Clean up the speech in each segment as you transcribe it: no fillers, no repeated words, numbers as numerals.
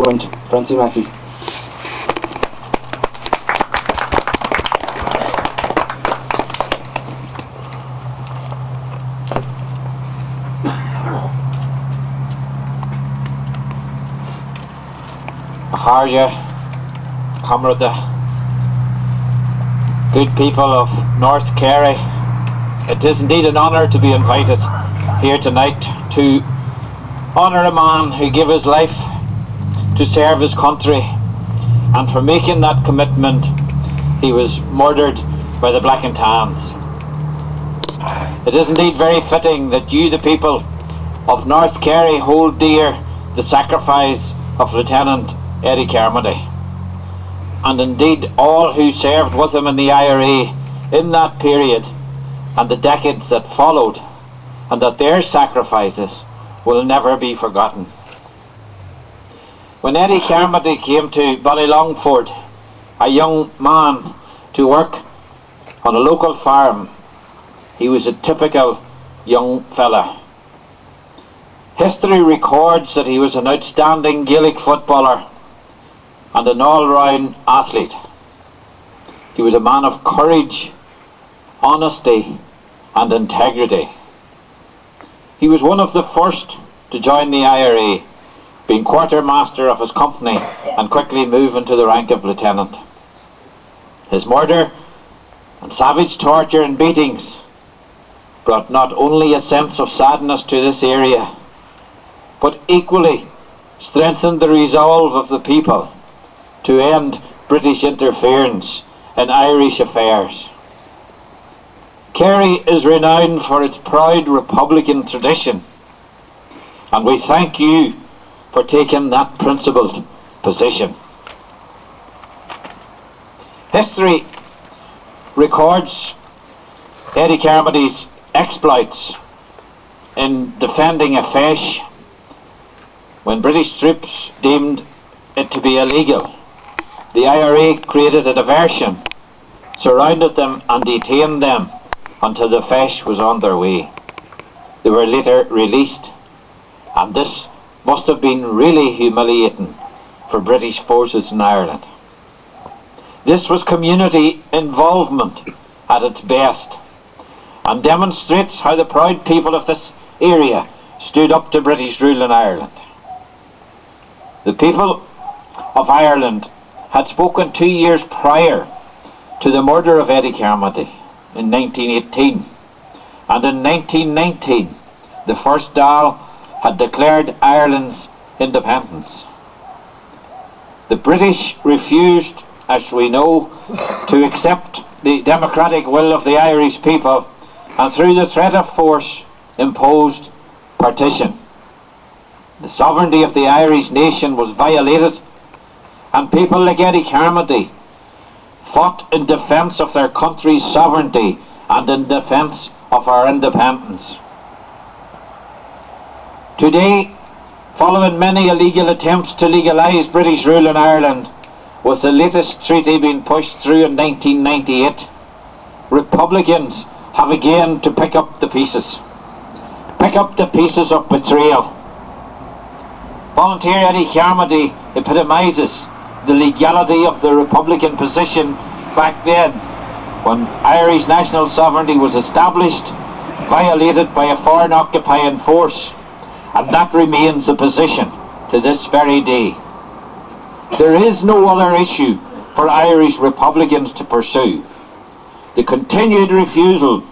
and Francie Mackey. How are you, comrade, good people of North Kerry? It is indeed an honour to be invited here tonight to honour a man who gave his life to serve his country, and for making that commitment he was murdered by the Black and Tans. It is indeed very fitting that you, the people of North Kerry, hold dear the sacrifice of Lieutenant Eddie Carmody, and indeed all who served with him in the IRA in that period and the decades that followed, and that their sacrifices will never be forgotten. When Eddie Carmody came to Ballylongford, a young man, to work on a local farm, he was a typical young fella. History records that he was an outstanding Gaelic footballer and an all-round athlete. He was a man of courage, honesty and integrity. He was one of the first to join the IRA, being quartermaster of his company and quickly move into the rank of lieutenant. His murder and savage torture and beatings brought not only a sense of sadness to this area, but equally strengthened the resolve of the people to end British interference in Irish affairs. Kerry is renowned for its proud republican tradition, and we thank you for taking that principled position. History records Eddie Carmody's exploits in defending a feis when British troops deemed it to be illegal. The IRA created a diversion, surrounded them and detained them until the feis was on their way. They were later released, and this must have been really humiliating for British forces in Ireland. This was community involvement at its best, and demonstrates how the proud people of this area stood up to British rule in Ireland. The people of Ireland had spoken 2 years prior to the murder of Eddie Carmody in 1918, and in 1919 the first Dáil had declared Ireland's independence. The British refused, as we know, to accept the democratic will of the Irish people, and through the threat of force imposed partition. The sovereignty of the Irish nation was violated, and people like Eddie Carmody fought in defence of their country's sovereignty and in defence of our independence. Today, following many illegal attempts to legalise British rule in Ireland, with the latest treaty being pushed through in 1998, Republicans have again to pick up the pieces of betrayal. Volunteer Eddie Carmody epitomises the legality of the Republican position back then, when Irish national sovereignty was established, violated by a foreign occupying force, and that remains the position to this very day. There is no other issue for Irish Republicans to pursue. The continued refusal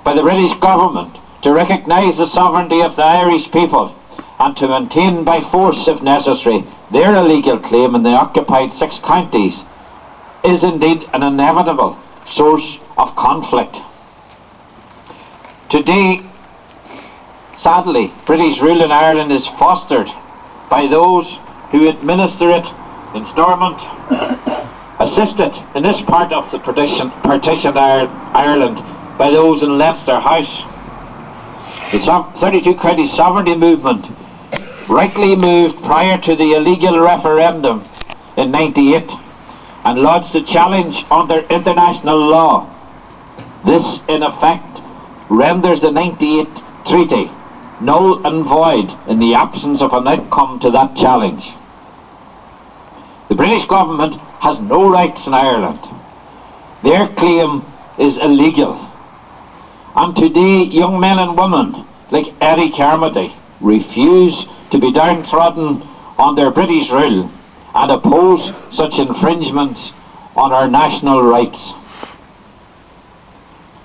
by the British government to recognise the sovereignty of the Irish people and to maintain by force, if necessary, their illegal claim in the occupied 6 counties is indeed an inevitable source of conflict. Today, sadly, British rule in Ireland is fostered by those who administer it in Stormont, assisted in this part of the partitioned Ireland by those in Leinster House. The 32 county sovereignty movement rightly moved prior to the illegal referendum in '98 and lodged a challenge under international law. This in effect renders the '98 treaty null and void in the absence of an outcome to that challenge. The British government has no rights in Ireland. Their claim is illegal. And today, young men and women like Eddie Carmody refuse to be downtrodden under British rule and oppose such infringements on our national rights.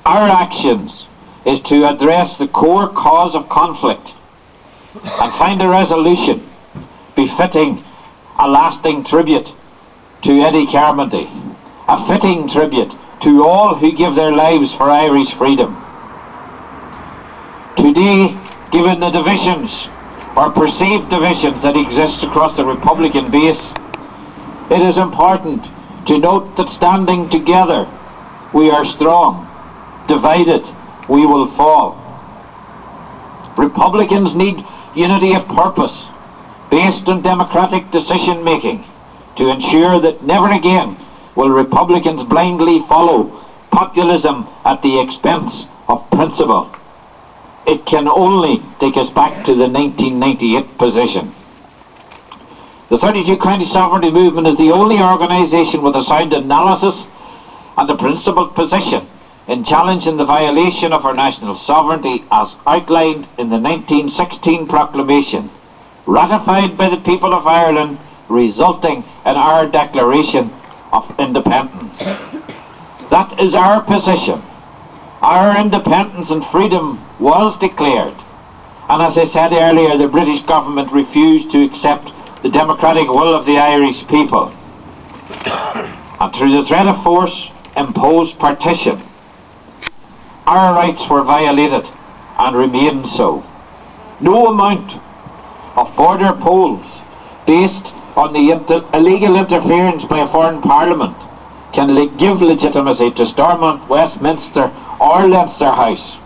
Our actions is to address the core cause of conflict and find a resolution befitting a lasting tribute to Eddie Carmody, a fitting tribute to all who give their lives for Irish freedom. Today, given the divisions or perceived divisions that exist across the Republican base, it is important to note that standing together we are strong, divided we will fall. Republicans need unity of purpose based on democratic decision making to ensure that never again will Republicans blindly follow populism at the expense of principle. It can only take us back to the 1998 position. The 32 County Sovereignty Movement is the only organisation with a sound analysis and a principled position in challenging the violation of our national sovereignty as outlined in the 1916 proclamation, ratified by the people of Ireland, resulting in our declaration of independence. That is our position. Our independence and freedom was declared, and as I said earlier, the British government refused to accept the democratic will of the Irish people, and through the threat of force imposed partition. Our rights were violated and remain so. No amount of border polls based on the illegal interference by a foreign parliament can give legitimacy to Stormont, Westminster or Leinster House.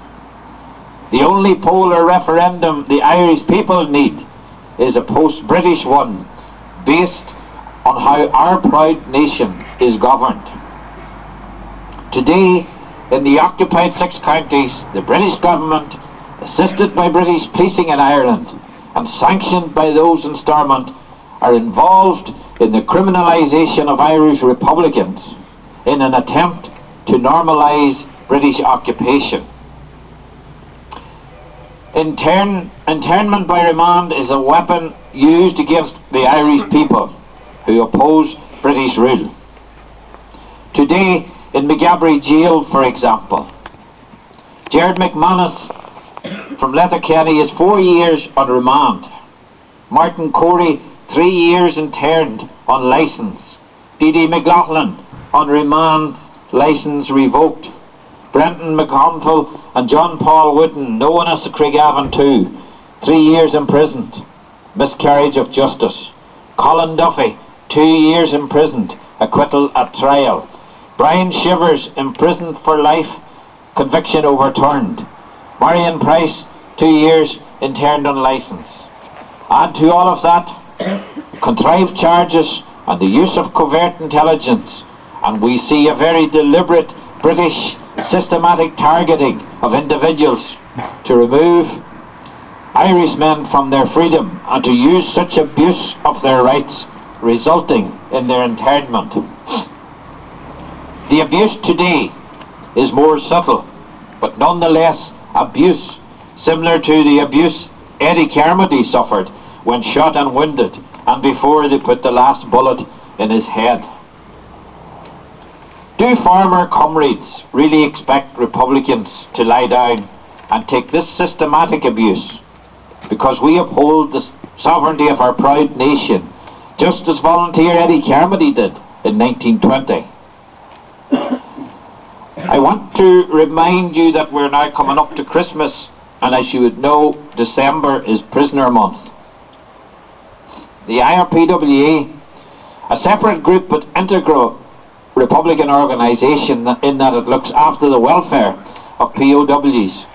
The only poll or referendum the Irish people need is a post-British one based on how our proud nation is governed. Today, in the occupied 6 counties, the British government, assisted by British policing in Ireland and sanctioned by those in Stormont, are involved in the criminalisation of Irish Republicans in an attempt to normalise British occupation. Internment by remand is a weapon used against the Irish people who oppose British rule. Today, in McGabry Jail, for example, Gerard McManus from Letterkenny is 4 years on remand. Martin Corey, 3 years interned on licence. D.D. McLaughlin on remand, licence revoked. Brenton McConville and John Paul Wooden, known as the Craigavon 2, 3 years imprisoned. Miscarriage of justice. Colin Duffy, 2 years imprisoned, acquittal at trial. Brian Shivers, imprisoned for life, conviction overturned. Marion Price, 2 years, interned on licence. Add to all of that contrived charges and the use of covert intelligence, and we see a very deliberate British systematic targeting of individuals to remove Irishmen from their freedom and to use such abuse of their rights, resulting in their internment. The abuse today is more subtle, but nonetheless abuse, similar to the abuse Eddie Carmody suffered when shot and wounded and before they put the last bullet in his head. Do farmer comrades really expect Republicans to lie down and take this systematic abuse because we uphold the sovereignty of our proud nation, just as volunteer Eddie Carmody did in 1920? I want to remind you that we're now coming up to Christmas, and as you would know, December is Prisoner Month. The IRPWA, a separate group but integral Republican organisation in that it looks after the welfare of POWs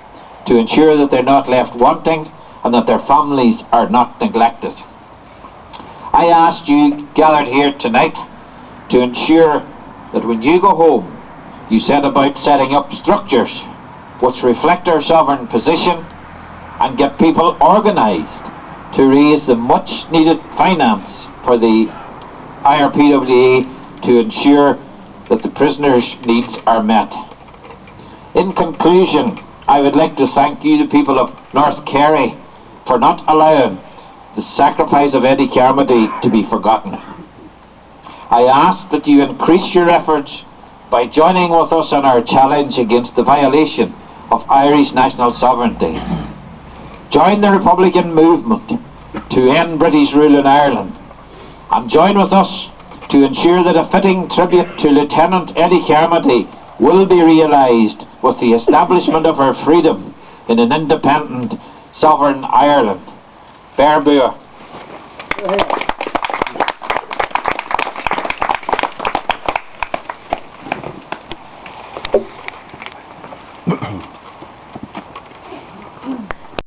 to ensure that they're not left wanting and that their families are not neglected. I asked you gathered here tonight to ensure that when you go home you set about setting up structures which reflect our sovereign position and get people organised to raise the much needed finance for the IRPWA to ensure that the prisoners' needs are met. In conclusion, I would like to thank you, the people of North Kerry, for not allowing the sacrifice of Eddie Carmody to be forgotten. I ask that you increase your efforts by joining with us on our challenge against the violation of Irish national sovereignty. Join the Republican movement to end British rule in Ireland, and join with us to ensure that a fitting tribute to Lieutenant Eddie Carmody will be realised with the establishment of our freedom in an independent, sovereign Ireland. Bear Bua.